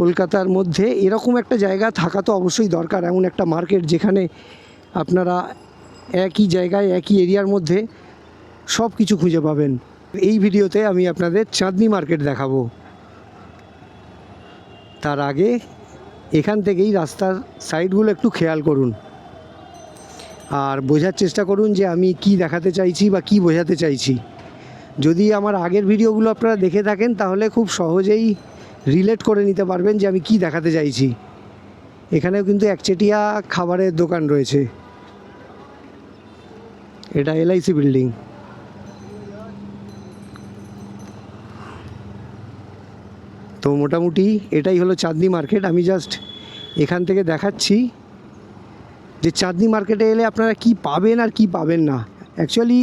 কলকাতার মধ্যে এরকম একটা জায়গা থাকা তো অবশ্যই দরকার, এমন একটা মার্কেট যেখানে আপনারা একই জায়গায় একই এরিয়ার মধ্যে সব কিছু খুঁজে পাবেন। এই ভিডিওতে আমি আপনাদের চাঁদনি মার্কেট দেখাবো। তার আগে এখান থেকেই রাস্তার সাইডগুলো একটু খেয়াল করুন আর বোঝার চেষ্টা করুন যে আমি কি দেখাতে চাইছি বা কি বোঝাতে চাইছি। যদি আমার আগের ভিডিওগুলো আপনারা দেখে থাকেন তাহলে খুব সহজেই রিলেট করে নিতে পারবেন যে আমি কি দেখাতে চাইছি। এখানেও কিন্তু একচেটিয়া খাবারের দোকান রয়েছে। এটা এলআইসি বিল্ডিং। তো মোটামুটি এটাই হলো চাঁদনি মার্কেট। আমি জাস্ট এখান থেকে দেখাচ্ছি যে চাঁদনি মার্কেটে এলে আপনারা কি পাবেন আর কি পাবেন না। অ্যাকচুয়ালি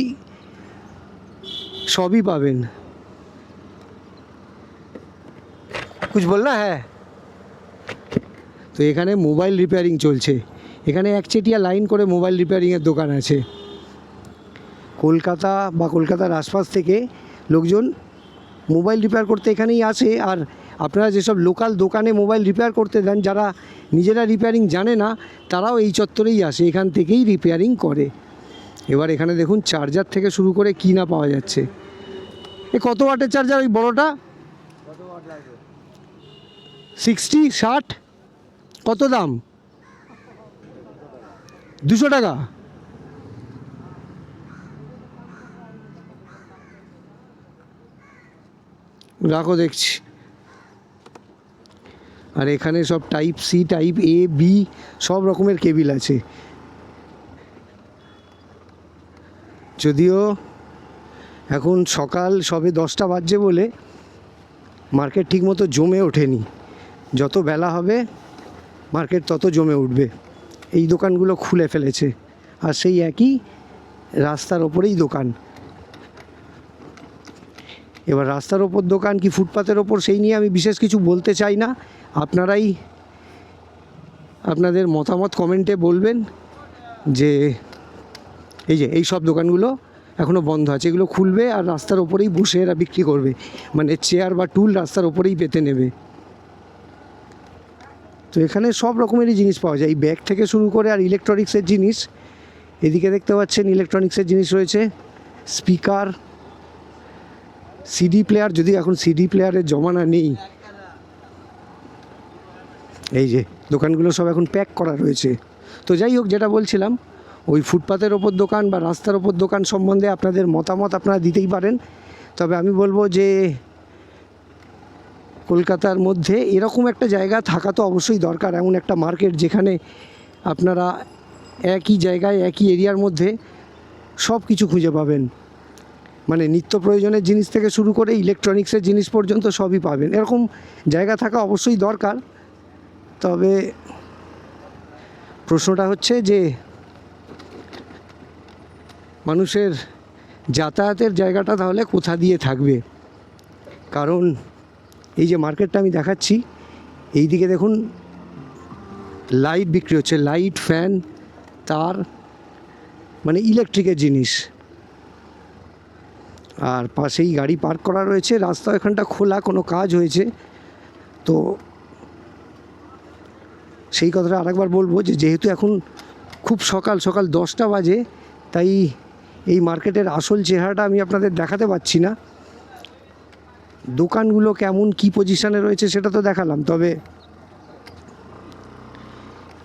সবই পাবেন। কুছ বলনা হ্যাঁ। তো এখানে মোবাইল রিপেয়ারিং চলছে। এখানে একচেটিয়া লাইন করে মোবাইল রিপেয়ারিংয়ের দোকান আছে। কলকাতা বা কলকাতার আশপাশ থেকে লোকজন মোবাইল রিপেয়ার করতে এখানেই আসে। আর আপনারা যেসব লোকাল দোকানে মোবাইল রিপেয়ার করতে দেন, যারা নিজেরা রিপেয়ারিং জানে না, তারাও এই চত্বরেই আসে, এখান থেকেই রিপেয়ারিং করে। এবার এখানে দেখুন চার্জার থেকে শুরু করে কি না পাওয়া যাচ্ছে। কত ওয়াটের চার্জার ওই বড়টা? 60 60 কত দাম? 200 টাকা। রাখো দেখছি। আর এখানে সব টাইপ সি, টাইপ এ, বি সব রকমের কেবিল আছে। যদিও এখন সকাল সবে 10টা বাজছে বলে মার্কেট ঠিকমতো জমে ওঠেনি। যত বেলা হবে মার্কেট তত জমে উঠবে। এই দোকানগুলো খুলে ফেলেছে আর সেই একই রাস্তার ওপরেই দোকান। এবার রাস্তার ওপর দোকান কি ফুটপাতের ওপর, সেই নিয়ে আমি বিশেষ কিছু বলতে চাই না। আপনারাই আপনাদের মতামত কমেন্টে বলবেন যে এই সব দোকানগুলো এখনও বন্ধ আছে, এগুলো খুলবে আর রাস্তার ওপরেই বসে এরা বিক্রি করবে, মানে চেয়ার বা টুল রাস্তার ওপরেই পেতে নেবে। তো এখানে সব রকমেরই জিনিস পাওয়া যায়, এই ব্যাগ থেকে শুরু করে আর ইলেকট্রনিক্সের জিনিস। এদিকে দেখতে পাচ্ছেন ইলেকট্রনিক্সের জিনিস রয়েছে, স্পিকার, সিডি প্লেয়ার, যদি এখন সিডি প্লেয়ারের জমানা নেই। এই যে দোকানগুলো সব এখন প্যাক করা রয়েছে। তো যাই হোক, যেটা বলছিলাম, ওই ফুটপাতের ওপর দোকান বা রাস্তার ওপর দোকান সম্বন্ধে আপনাদের মতামত আপনারা দিতেই পারেন। তবে আমি বলবো যে কলকাতার মধ্যে এরকম একটা জায়গা থাকা তো অবশ্যই দরকার, এমন একটা মার্কেট যেখানে আপনারা একই জায়গায় একই এরিয়ার মধ্যে সব কিছু খুঁজে পাবেন, মানে নিত্য প্রয়োজনের জিনিস থেকে শুরু করে ইলেকট্রনিক্সের জিনিস পর্যন্ত সবই পাবেন। এরকম জায়গা থাকা অবশ্যই দরকার। তবে প্রশ্নটা হচ্ছে যে মানুষের যাতায়াতের জায়গাটা তাহলে কোথা দিয়ে থাকবে। কারণ এই যে মার্কেটটা আমি দেখাচ্ছি, এই দিকে দেখুন লাইট বিক্রি হচ্ছে, লাইট, ফ্যান, তার, মানে ইলেকট্রিকের জিনিস। আর পাশেই গাড়ি পার্ক করা রয়েছে। রাস্তা এখানটা খোলা, কোনো কাজ হয়েছে। তো সেই কথাটা আরেকবার বলবো যে যেহেতু এখন খুব সকাল সকাল 10টা বাজে, তাই এই মার্কেটের আসল চেহারাটা আমি আপনাদের দেখাতে পাচ্ছি না। দোকানগুলো কেমন কি পজিশানে রয়েছে সেটা তো দেখালাম। তবে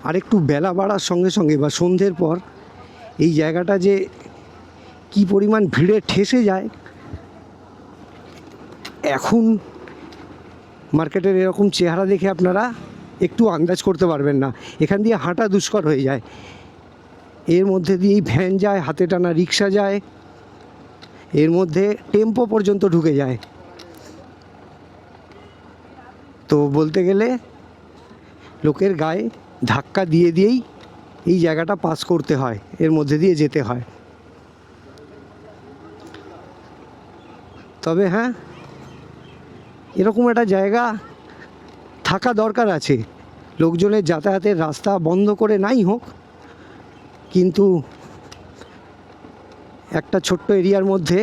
আরেকটু বেলা বাড়ার সঙ্গে সঙ্গে বা সন্ধ্যের পর এই জায়গাটা যে কি পরিমাণ ভিড়ে ঠেসে যায়, এখন মার্কেটের এরকম চেহারা দেখে আপনারা একটু আন্দাজ করতে পারবেন না। এখান দিয়ে হাঁটা দুষ্কর হয়ে যায়। এর মধ্যে দিয়েই ভ্যান যায়, হাতে টানা রিক্সা যায়, এর মধ্যে টেম্পো পর্যন্ত ঢুকে যায়। তো বলতে গেলে লোকের গায়ে ধাক্কা দিয়ে দিয়েই এই জায়গাটা পাস করতে হয়, এর মধ্যে দিয়ে যেতে হয়। তবে হ্যাঁ, এরকম একটা জায়গা থাকা দরকার আছে। লোকজনের যাতায়াতের রাস্তা বন্ধ করে নাই হোক, কিন্তু একটা ছোট্ট এরিয়ার মধ্যে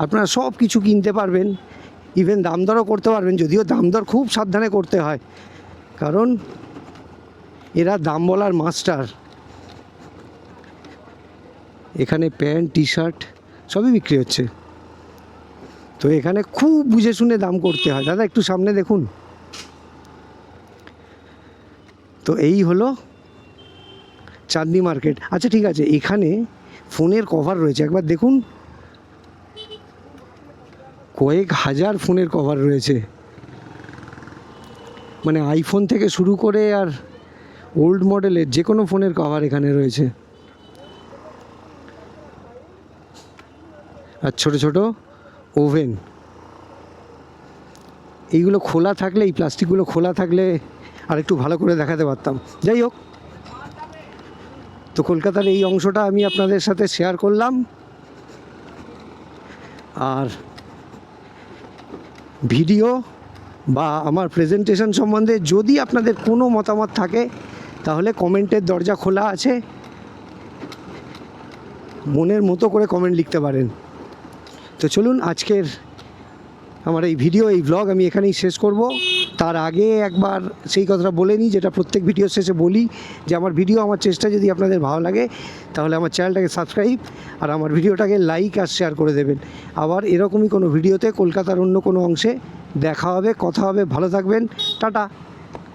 আপনারা সব কিছু কিনতে পারবেন, ইভেন দাম দরও করতে পারবেন। যদিও দাম দর খুব সাবধানে করতে হয়, কারণ এরা দাম বলার মাস্টার। এখানে প্যান্ট, টি শার্ট সবই বিক্রি হচ্ছে। তো এখানে খুব বুঝে শুনে দাম করতে হয়। দাদা একটু সামনে দেখুন। তো এই হলো চাঁদনি মার্কেট। আচ্ছা ঠিক আছে, এখানে ফোনের কভার রয়েছে, একবার দেখুন। কয়েক হাজার ফোনের কভার রয়েছে, মানে আইফোন থেকে শুরু করে আর ওল্ড মডেলের যে কোনো ফোনের কভার এখানে রয়েছে। আর ছোট ছোট ওভেন, এইগুলো খোলা থাকলে, এই প্লাস্টিকগুলো খোলা থাকলে আর একটু ভালো করে দেখাতে পারতাম। যাই হোক, তো কলকাতার এই অংশটা আমি আপনাদের সাথে শেয়ার করলাম। আর ভিডিও বা আমার প্রেজেন্টেশন সম্বন্ধে যদি আপনাদের কোনো মতামত থাকে তাহলে কমেন্টের দরজা খোলা আছে, মনের মতো করে কমেন্ট লিখতে পারেন। তো চলুন, আজকের আমার এই ভিডিও, এই ব্লগ আমি এখানেই শেষ করব। তার আগে একবার সেই কথাটা বলে নিই, যেটা প্রত্যেক ভিডিও শেষে বলি, যে আমার ভিডিও, আমার চেষ্টা যদি আপনাদের ভালো লাগে তাহলে আমার চ্যানেলটাকে সাবস্ক্রাইব আর আমার ভিডিওটাকে লাইক আর শেয়ার করে দেবেন। আবার এরকমই কোনো ভিডিওতে কলকাতার অন্য কোনো অংশে দেখা হবে, কথা হবে। ভালো থাকবেন, টাটা।